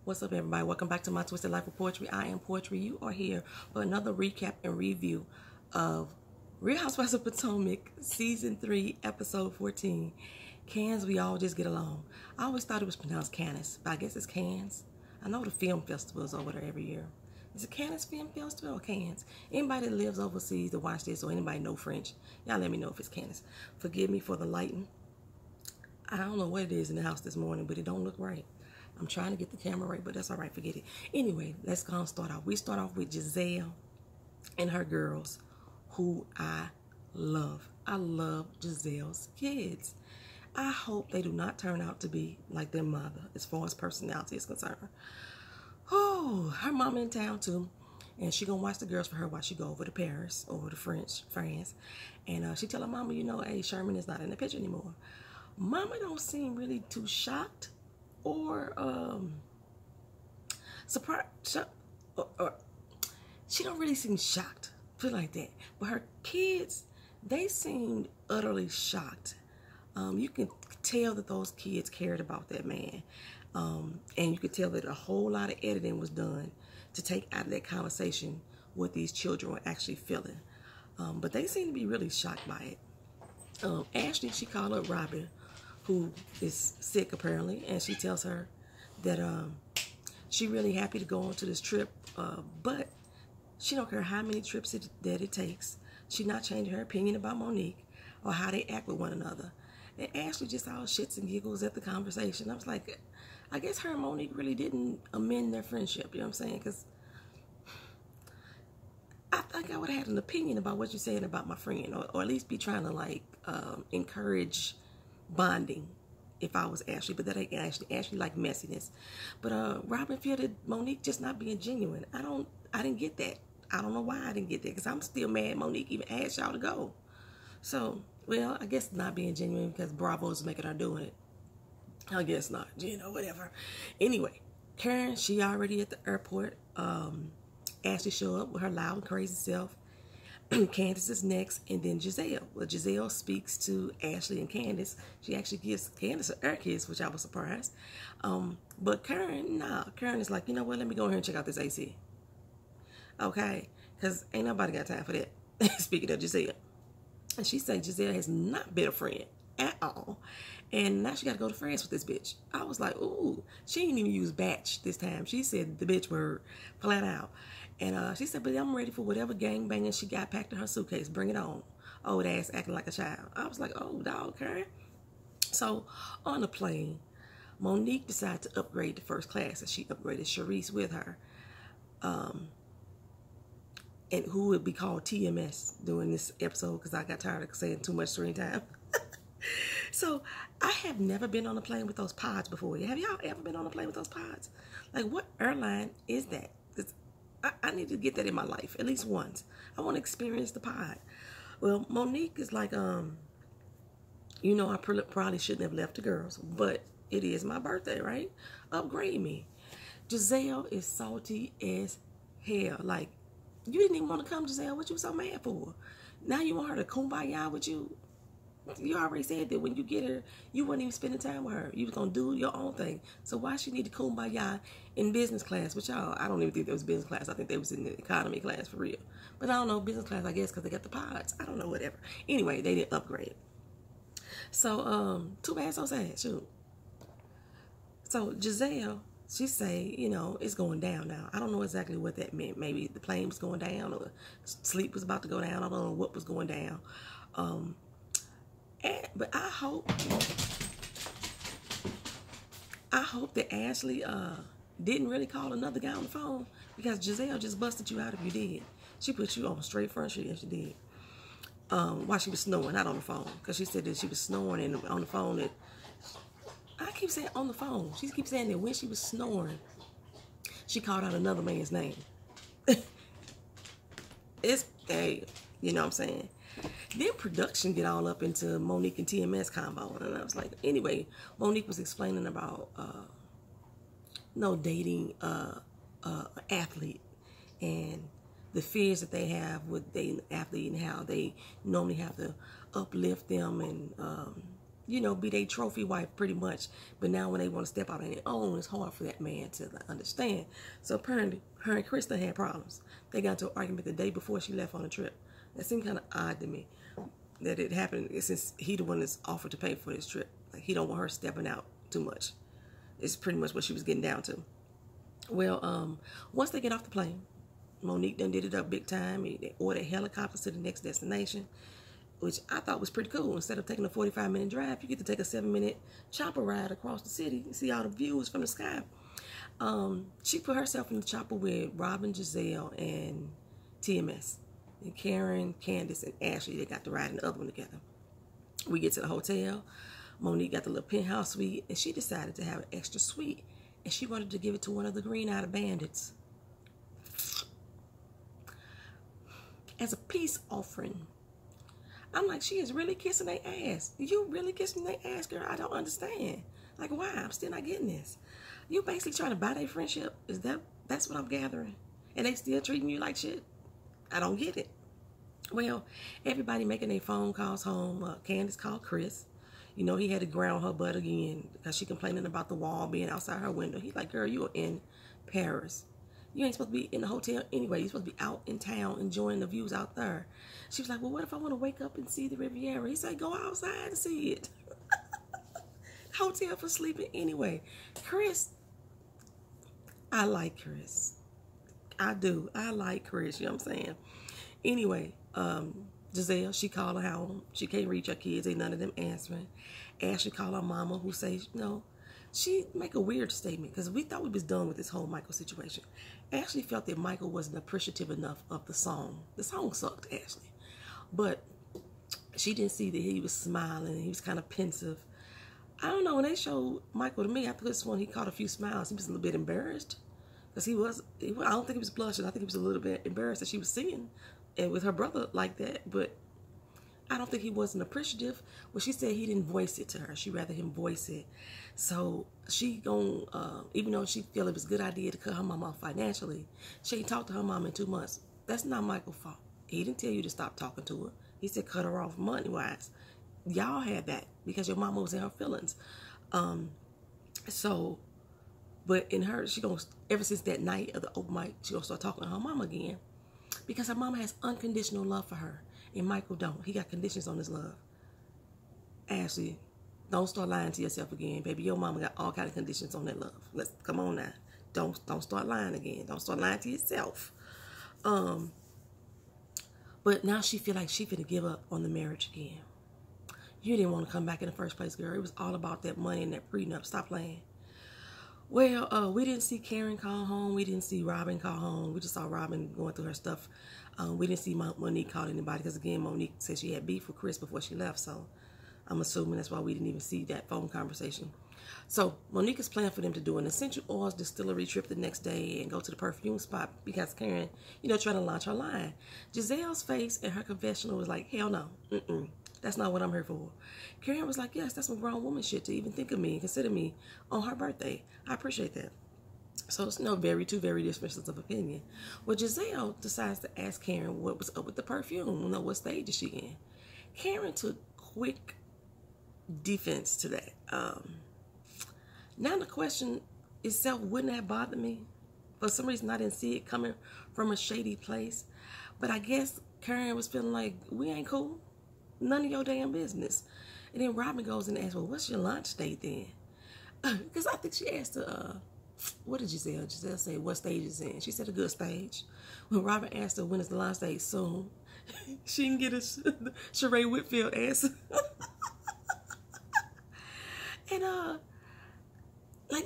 What's up, everybody? Welcome back to my Twisted Life of Poetry. I am Poetry. You are here for another recap and review of Real Housewives of Potomac, Season 3, Episode 14. Cans We All Just Get Along. I always thought it was pronounced Canis, but I guess it's Cans. I know the film festival is over there every year. Is it Canis Film Festival or Cans? Anybody that lives overseas to watch this or anybody know French, y'all let me know if it's Canis. Forgive me for the lighting. I don't know what it is in the house this morning, but it don't look right. I'm trying to get the camera right, but that's all right. Forget it. Anyway, let's go and start off. We start off with Giselle and her girls, who I love. I love Giselle's kids. I hope they do not turn out to be like their mother as far as personality is concerned. Oh, her mama in town too, and she gonna watch the girls for her while she go over to Paris, over to France. And she tell her mama, you know, hey, Sherman is not in the picture anymore. Mama don't seem really too shocked or surprised, or she don't really seem shocked, feel like that. But her kids, they seemed utterly shocked. You can tell that those kids cared about that man, and you could tell that a whole lot of editing was done to take out of that conversation what these children were actually feeling. But they seem to be really shocked by it. Ashley, she called up Robin, who is sick apparently, and she tells her that she really happy to go on to this trip, but she don't care how many trips that it takes. She's not changing her opinion about Monique or how they act with one another. And Ashley just all shits and giggles at the conversation. I was like, I guess her and Monique really didn't amend their friendship, you know what I'm saying? Because I think I would have had an opinion about what you're saying about my friend, or at least be trying to like encourage bonding if I was Ashley, but that ain't Ashley like messiness. But Robin feel that Monique just not being genuine. I didn't get that. I don't know why I didn't get that, because I'm still mad Monique even asked y'all to go. So, well, I guess not being genuine because Bravo's making her doing it. I guess not, you know, whatever. Anyway, Karen, she already at the airport. Ashley show up with her loud and crazy self. Candace is next, and then Giselle. Well, Giselle speaks to Ashley and Candace. She actually gives Candace an air kiss, which I was surprised. But Karen, nah. Karen is like, you know what? Let me go here and check out this AC. Okay? Because ain't nobody got time for that. Speaking of Giselle. And she said Giselle has not been a friend at all. And now she got to go to France with this bitch. I was like, ooh. She didn't even use batch this time. She said the bitch word flat out. And she said, but I'm ready for whatever gangbanging she got packed in her suitcase. Bring it on. Old ass acting like a child. I was like, oh, dog, Karen. So on the plane, Monique decided to upgrade to first class, and she upgraded Charisse with her. And who would be called TMS during this episode, because I got tired of saying too much screen time. So I have never been on a plane with those pods before. Have y'all ever been on a plane with those pods? Like, what airline is that? I need to get that in my life at least once. I want to experience the pod. Well, Monique is like, you know, I probably shouldn't have left the girls, but it is my birthday, right? Upgrade me. Giselle is salty as hell. Like, you didn't even want to come, Giselle. What you so mad for? Now you want her to kumbaya with you? You already said that when you get her, you wasn't even spending time with her. You was going to do your own thing. So why she need to kumbaya in business class? Which y'all, I don't even think that was business class. I think they was in the economy class for real. But I don't know, business class, I guess, because they got the pods. I don't know, whatever. Anyway, they didn't upgrade. So, too bad, so sad. Shoot. So Giselle, she say, you know, it's going down now. I don't know exactly what that meant. Maybe the plane was going down or sleep was about to go down. I don't know what was going down. But I hope that Ashley didn't really call another guy on the phone, because Giselle just busted you out if you did. She put you on straight front street, and she did. While she was snoring, not on the phone, because she said that she was snoring and on the phone. That I keep saying on the phone. She keeps saying that when she was snoring, she called out another man's name. It's, hey, you know what I'm saying? Then production get all up into Monique and TMS combo, and I was like, anyway, Monique was explaining about dating athlete and the fears that they have with dating an athlete and how they normally have to uplift them and you know, be their trophy wife pretty much. But now when they want to step out on their own, it's hard for that man to understand. So apparently, her and Krista had problems. They got into an argument the day before she left on the trip. That seemed kind of odd to me that it happened since he the one that's offered to pay for this trip. Like, he don't want her stepping out too much. It's pretty much what she was getting down to. Well, once they get off the plane, Monique done did it up big time. They ordered helicopters to the next destination, which I thought was pretty cool. Instead of taking a 45-minute drive, you get to take a 7-minute chopper ride across the city and see all the views from the sky. She put herself in the chopper with Robin, Giselle, and TMS. And Karen, Candace, and Ashley, they got to ride in the other one together. We get to the hotel. Monique got the little penthouse suite, and she decided to have an extra suite, and she wanted to give it to one of the green-eyed bandits as a peace offering. I'm like, she is really kissing their ass. You really kissing their ass, girl? I don't understand. Like, why? I'm still not getting this. You basically trying to buy their friendship? That's what I'm gathering? And they still treating you like shit? I don't get it. Well, everybody making their phone calls home. Candace called Chris. You know, he had to ground her butt again because she complaining about the wall being outside her window. He's like, girl, you are in Paris. You ain't supposed to be in the hotel anyway. You're supposed to be out in town enjoying the views out there. She was like, well, what if I want to wake up and see the Riviera? He said, go outside and see it. Hotel for sleeping anyway. Chris, I like Chris. I do. I like Chris, you know what I'm saying? Anyway, Giselle, she called her home. She can't reach her kids. Ain't none of them answering. Ashley called her mama, who says, no. She make a weird statement because we thought we was done with this whole Michael situation. Ashley felt that Michael wasn't appreciative enough of the song. The song sucked, Ashley. But she didn't see that he was smiling. He was kind of pensive. I don't know. When they showed Michael to me, after this one, he caught a few smiles. He was a little bit embarrassed. Because I don't think he was blushing. I think he was a little bit embarrassed that she was singing and with her brother like that. But I don't think he wasn't appreciative. Well, she said he didn't voice it to her. She'd rather him voice it. So she even though she felt it was a good idea to cut her mom off financially, she ain't talked to her mom in 2 months. That's not Michael's fault. He didn't tell you to stop talking to her. He said cut her off money-wise. Y'all had that because your mama was in her feelings. But in her, ever since that night of the open mic, she gonna start talking to her mama again. Because her mama has unconditional love for her. And Michael don't. He got conditions on his love. Ashley, don't start lying to yourself again. Baby, your mama got all kind of conditions on that love. Come on now. Don't start lying again. Don't start lying to yourself. But now she feel like she finna give up on the marriage again. You didn't want to come back in the first place, girl. It was all about that money and that prenup. Stop playing. Well, we didn't see Karen call home. We didn't see Robin call home. We just saw Robin going through her stuff. We didn't see Monique call anybody because, again, Monique said she had beef with Chris before she left. So I'm assuming that's why we didn't even see that phone conversation. So Monique is planning for them to do an essential oils distillery trip the next day and go to the perfume spot because Karen, trying to launch her line. Giselle's face in her confessional was like, hell no. That's not what I'm here for. Karen was like, yes, that's some grown woman shit to even think of me and consider me on her birthday. I appreciate that. So it's two very differences of opinion. Well, Giselle decides to ask Karen what was up with the perfume. What stage is she in? Karen took quick defense to that. Now the question itself wouldn't have bothered me. For some reason, I didn't see it coming from a shady place. But I guess Karen was feeling like, we ain't cool. None of your damn business. And then Robin goes and asks, well, what's your launch date then? Because I think she asked her, what did Giselle? Giselle said, what stage is in? She said, a good stage. When Robin asked her, when is the launch date? Soon. She can get a Sheree Whitfield answer. And,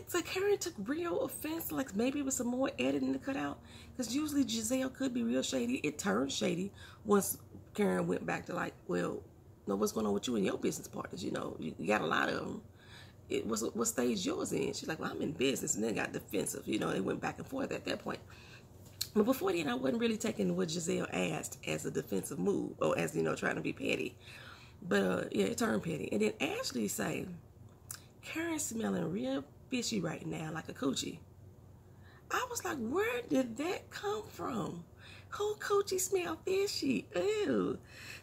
so Karen took real offense. Like, maybe it was some more editing to cut out. Because usually Giselle could be real shady. It turned shady once Karen went back to like, well, what's going on with you and your business partners? You got a lot of them. What stage yours in? She's like, well, I'm in business. And then got defensive. They went back and forth at that point. But before then, I wasn't really taking what Giselle asked as a defensive move. Or as, trying to be petty. But, yeah, it turned petty. And then Ashley say, Karen's smelling real fishy right now, like a coochie. I was like, where did that come from? Who coochie smell fishy? Ew.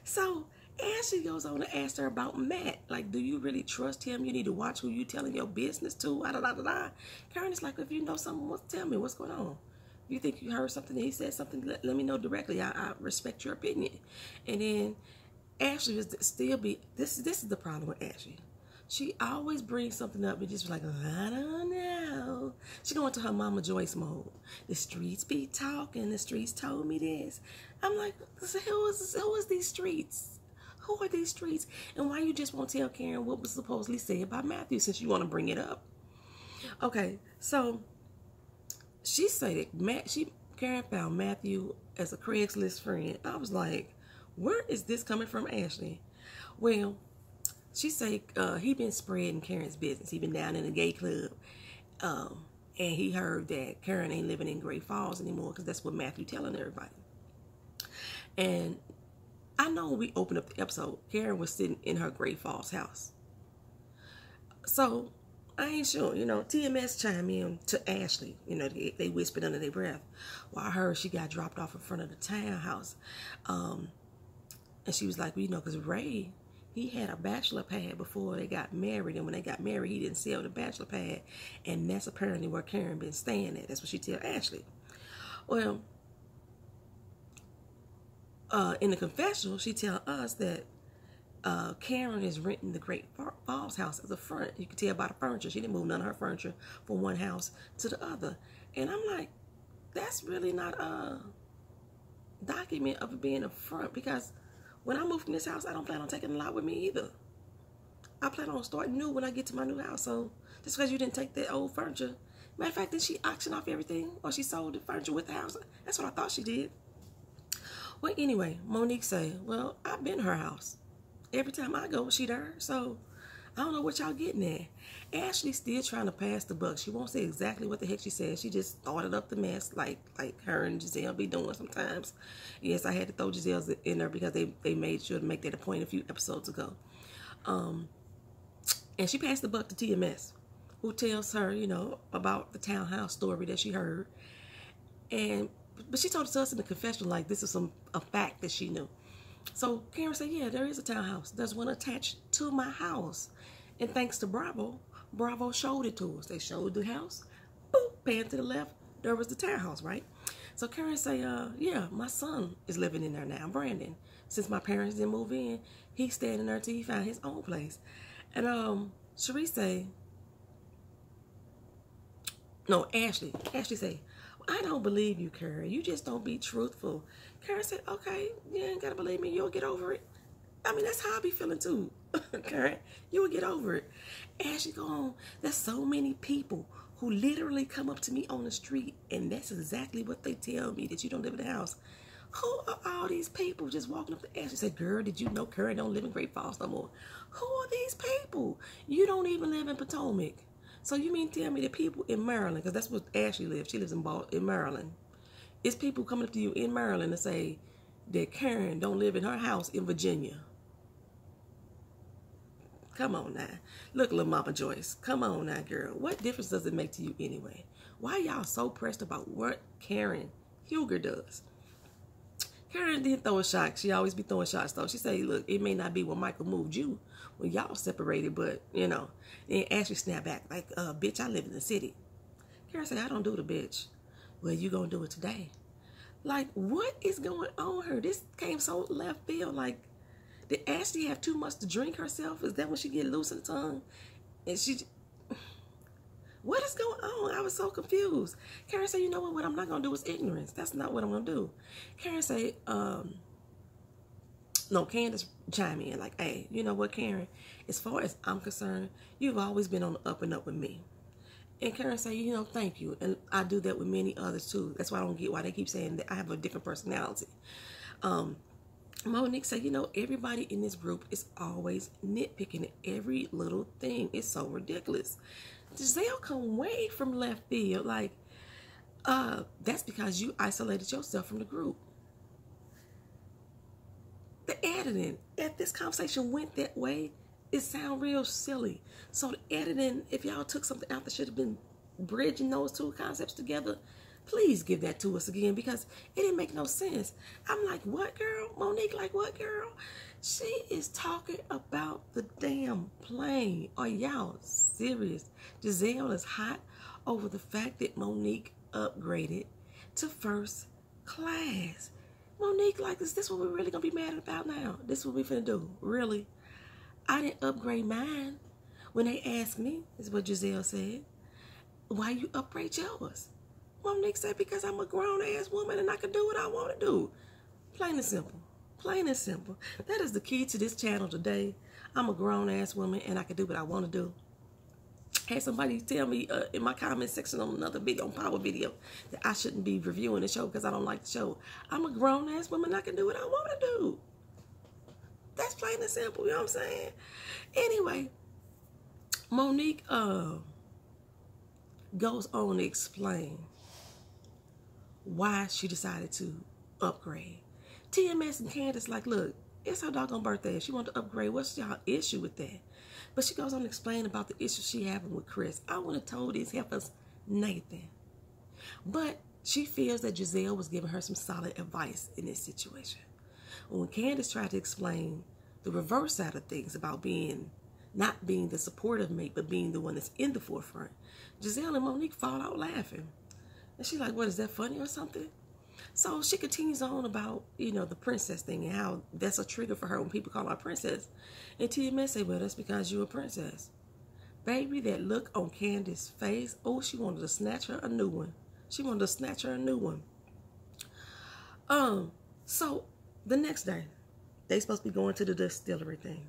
So Ashley goes on to ask her about Matt. Like, do you really trust him? You need to watch who you telling your business to. Da, da, da, da. Karen is like, if you know something, tell me what's going on. If you think you heard something, he said something, let me know directly. I respect your opinion. And then Ashley was still be, this is the problem with Ashley. She always brings something up and just like, I don't know. She go into her Mama Joyce mode. The streets be talking. The streets told me this. I'm like, so who is these streets? Who are these streets? And why you just won't tell Karen what was supposedly said about Matthew since you want to bring it up? Okay, so she said that Karen found Matthew as a Craigslist friend. I was like, where is this coming from, Ashley? Well, she said he been spreading Karen's business. He been down in a gay club. And he heard that Karen ain't living in Great Falls anymore because that's what Matthew telling everybody. And I know when we opened up the episode, Karen was sitting in her Great Falls house. So I ain't sure, TMS chimed in to Ashley. They whispered under their breath. Well, I heard she got dropped off in front of the townhouse. And she was like, because Ray, he had a bachelor pad before they got married. And when they got married, he didn't sell the bachelor pad. And that's apparently where Karen been staying at. That's what she tell Ashley. Well, in the confessional, she tell us that Karen is renting the Great Falls house as a front. You can tell by the furniture. She didn't move none of her furniture from one house to the other. And I'm like, that's really not a document of it being a front, because when I move from this house, I don't plan on taking a lot with me either. I plan on starting new when I get to my new house. So just because you didn't take that old furniture, matter of fact, did she auction off everything, or she sold the furniture with the house? That's what I thought she did. Well, anyway, Monique say, well, I've been to her house. Every time I go, she there. So I don't know what y'all getting at. Ashley's still trying to pass the buck. She won't say exactly what the heck she said. She just started up the mess like her and Giselle be doing sometimes. Yes, I had to throw Giselle in there because they made sure to make that a point a few episodes ago. And she passed the buck to TMS, who tells her, about the townhouse story that she heard. But she told it to us in the confessional like this is a fact that she knew. So Karen said, yeah, there is a townhouse. There's one attached to my house. And thanks to Bravo showed it to us. They showed the house. Boop, pan to the left. There was the townhouse, right? So Karen say, yeah, my son is living in there now, Brandon. Since my parents didn't move in, he's staying in there till he found his own place. And Cherie say, no, Ashley say, I don't believe you, Karen. You just don't be truthful. Karen said, okay, you ain't got to believe me. You'll get over it. I mean, that's how I be feeling too, Karen. You will get over it. Ashley go on, there's so many people who literally come up to me on the street, and that's exactly what they tell me, that you don't live in the house. Who are all these people just walking up to Ashley? Said, girl, did you know Karen don't live in Great Falls no more? Who are these people? You don't even live in Potomac. So you mean tell me that people in Maryland, because that's where Ashley lives. She lives in Maryland. It's people coming up to you in Maryland to say that Karen don't live in her house in Virginia. Come on now. Look, little Mama Joyce. Come on now, girl. What difference does it make to you anyway? Why y'all so pressed about what Karen Huger does? Karen didn't throw a shot. She always be throwing shots, though. She say, look, it may not be when Michael moved you, when y'all separated, but, Then Ashley snapped back, like, bitch, I live in the city. Karen say, I don't do the bitch. Well, you gonna do it today. Like, what is going on here? This came so left field. Like, did Ashley have too much to drink herself? Is that when she get loose in the tongue? And what is going on? I was so confused. Karen said, you know what I'm not going to do is ignorance. That's not what I'm going to do. Karen said, no, Candace chime in like, hey, you know what, Karen? As far as I'm concerned, you've always been on the up and up with me. And Karen said, thank you. And I do that with many others too. That's why I don't get why they keep saying that I have a different personality. Monique said, everybody in this group is always nitpicking at every little thing. It's so ridiculous. Giselle come way from left field. Like, that's because you isolated yourself from the group. The editing, if this conversation went that way, it sound real silly. So the editing, if y'all took something out that should have been bridging those two concepts together, Please give that to us again because it didn't make no sense. I'm like, what, girl? Monique, like, what, girl? She is talking about the damn plane. Are y'all serious? Giselle is hot over the fact that Monique upgraded to first class. Monique, like, is this what we're really going to be mad about now? This is what we finna do. Really? I didn't upgrade mine. When they asked me, is what Giselle said, why you upgrade yours? Monique said, because I'm a grown-ass woman and I can do what I want to do. Plain and simple. Plain and simple. That is the key to this channel today. I'm a grown-ass woman and I can do what I want to do. Had somebody tell me in my comment section on another video, on Power Video, that I shouldn't be reviewing the show because I don't like the show. I'm a grown-ass woman and I can do what I want to do. That's plain and simple, you know what I'm saying? Anyway, Monique goes on to explain why she decided to upgrade. TMS and Candace like, look, it's her doggone birthday. She wanted to upgrade. What's y'all issue with that? But she goes on to explain about the issue she having with Chris. I would have told these heifers Nathan. But she feels that Giselle was giving her some solid advice in this situation. When Candace tried to explain the reverse side of things about not being the supportive mate, but being the one that's in the forefront, Giselle and Monique fall out laughing. And she's like, what, is that funny or something? So she continues on about, you know, the princess thing and how that's a trigger for her when people call her princess. And TMS say, well, that's because you're a princess. Baby, that look on Candace's face, oh, she wanted to snatch her a new one. She wanted to snatch her a new one. So the next day, they supposed to be going to the distillery thing.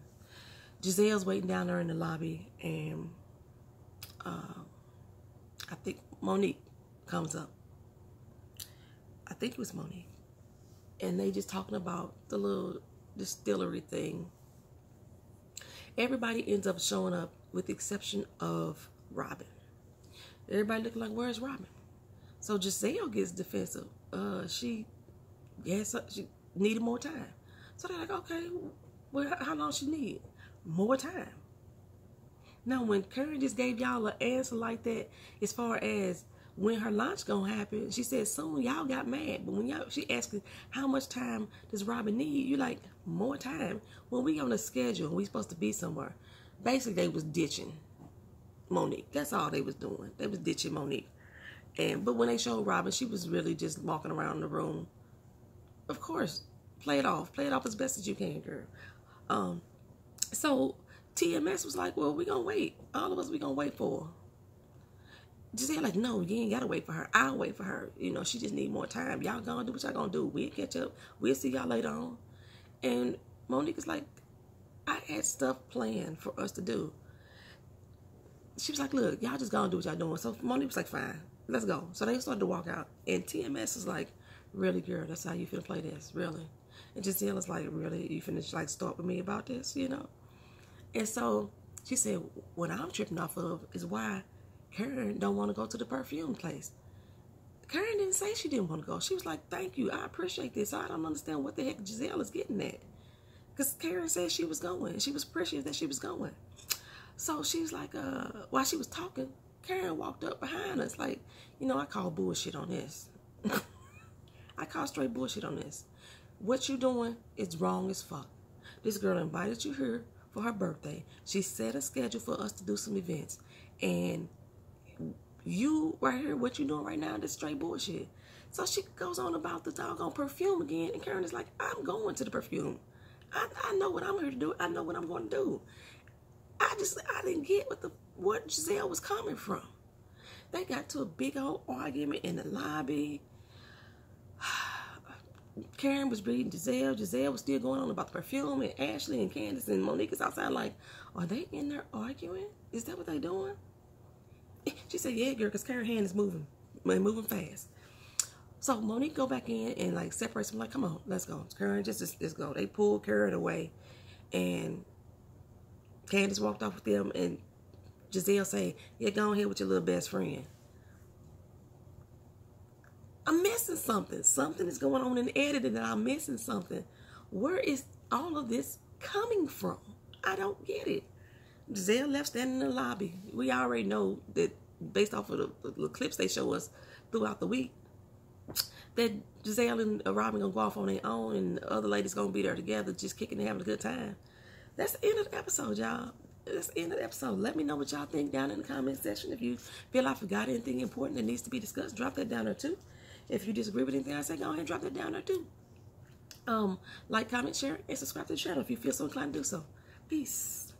Giselle's waiting down there in the lobby, and I think Monique comes up. I think it was Monique. And they just talking about the little distillery thing. Everybody ends up showing up with the exception of Robin. Everybody looking like, where's Robin? So Giselle gets defensive. She needed more time. So they're like, okay, well, how long she need? More time. Now, when Karen just gave y'all an answer like that, as far as when her lunch gonna happen, she said soon. Y'all got mad, but when she asked how much time does Robin need, you like, more time. When we on a schedule, we supposed to be somewhere. Basically, they was ditching Monique. That's all they was doing. They was ditching Monique. But when they showed Robin, she was really just walking around the room. Of course, play it off as best as you can, girl. So TMS was like, well, we gonna wait. All of us, we gonna wait for her. Giselle like, no, you ain't gotta wait for her. I'll wait for her. You know, she just need more time. Y'all gonna do what y'all gonna do. We'll catch up. We'll see y'all later on. And Monique is like, I had stuff planned for us to do. She was like, look, y'all just gonna do what y'all doing. So Monique was like, fine, let's go. So they started to walk out. And TMS is like, really, girl, that's how you finna play this, really? And Giselle is like, really, you finna like start with me about this, you know? And so she said, what I'm tripping off of is why Karen don't want to go to the perfume place. Karen didn't say she didn't want to go. She was like, thank you, I appreciate this. I don't understand what the heck Giselle is getting at. Because Karen said she was going. She was appreciative that she was going. So she was like, while she was talking, Karen walked up behind us like, you know, I call bullshit on this. I call straight bullshit on this. What you doing is wrong as fuck. This girl invited you here for her birthday. She set a schedule for us to do some events. And you right here, what you doing right now, this straight bullshit. So she goes on about the doggone perfume again. And Karen is like, I'm going to the perfume. I know what I'm here to do. I know what I'm going to do. I didn't get what Giselle was coming from. They got to a big old argument in the lobby. Karen was reading Giselle. Giselle was still going on about the perfume, and Ashley and Candace and Monique is outside like, are they in there arguing? Is that what they doing? She said, yeah, girl, because Karen's hand is moving fast. So Monique go back in and like separates them, like, come on, let's go. Karen, just go. They pulled Karen away, and Candace walked off with them, and Giselle say, yeah, go ahead with your little best friend. I'm missing something. Something is going on in the editing that I'm missing something. Where is all of this coming from? I don't get it. Giselle left standing in the lobby. We already know that based off of the clips they show us throughout the week, that Giselle and Robin gonna go off on their own, and the other ladies gonna be there together, just kicking and having a good time. That's the end of the episode, y'all. That's the end of the episode. Let me know what y'all think down in the comment section. If you feel I forgot anything important that needs to be discussed, drop that down there too. If you disagree with anything I say, go ahead and drop that down there too. Like, comment, share, and subscribe to the channel if you feel so inclined to do so. Peace.